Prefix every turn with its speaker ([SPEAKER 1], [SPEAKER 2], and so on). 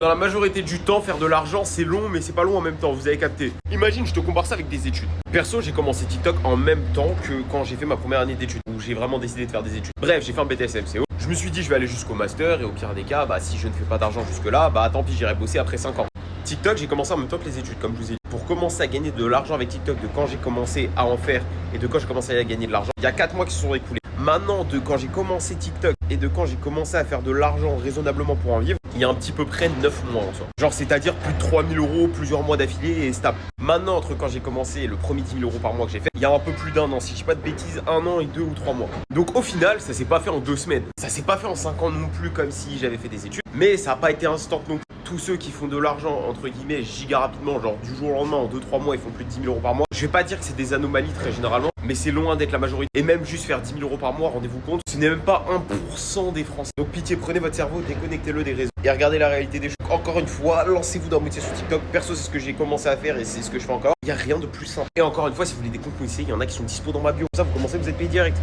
[SPEAKER 1] Dans la majorité du temps, faire de l'argent, c'est long, mais c'est pas long en même temps, vous avez capté. Imagine, je te compare ça avec des études. Perso, j'ai commencé TikTok en même temps que quand j'ai fait ma première année d'études, où j'ai vraiment décidé de faire des études. Bref, j'ai fait un BTS MCO. Je me suis dit, je vais aller jusqu'au master, et au pire des cas, bah si je ne fais pas d'argent jusque-là, bah tant pis, j'irai bosser après 5 ans. TikTok, j'ai commencé en même temps que les études, comme je vous ai dit. Pour commencer à gagner de l'argent avec TikTok, de quand j'ai commencé à en faire et de quand j'ai commencé à gagner de l'argent, il y a 4 mois qui se sont écoulés. Maintenant, de quand j'ai commencé TikTok et de quand j'ai commencé à faire de l'argent raisonnablement pour en vivre, il y a un petit peu près 9 mois en soi. Genre, c'est-à-dire plus de 3000 euros, plusieurs mois d'affilée et stable. Maintenant, entre quand j'ai commencé et le premier 10 000 euros par mois que j'ai fait, il y a un peu plus d'un an, si je dis pas de bêtises, 1 an et 2 ou 3 mois. Donc au final, ça s'est pas fait en 2 semaines. Ça s'est pas fait en 5 ans non plus comme si j'avais fait des études. Mais ça n'a pas été instant non plus. Tous ceux qui font de l'argent, entre guillemets, giga rapidement, genre du jour au lendemain, en 2-3 mois, ils font plus de 10 000 euros par mois. Je vais pas dire que c'est des anomalies très généralement, mais c'est loin d'être la majorité. Et même juste faire 10 000 euros par mois, rendez-vous compte, ce n'est même pas 1% des Français. Donc pitié, prenez votre cerveau, déconnectez-le des réseaux et regardez la réalité des choses. Encore une fois, lancez-vous dans le métier sur TikTok. Perso, c'est ce que j'ai commencé à faire et c'est ce que je fais encore. Il n'y a rien de plus simple. Et encore une fois, si vous voulez des comptes policiers, il y en a qui sont dispo dans ma bio. Comme ça, vous commencez, vous êtes payé direct.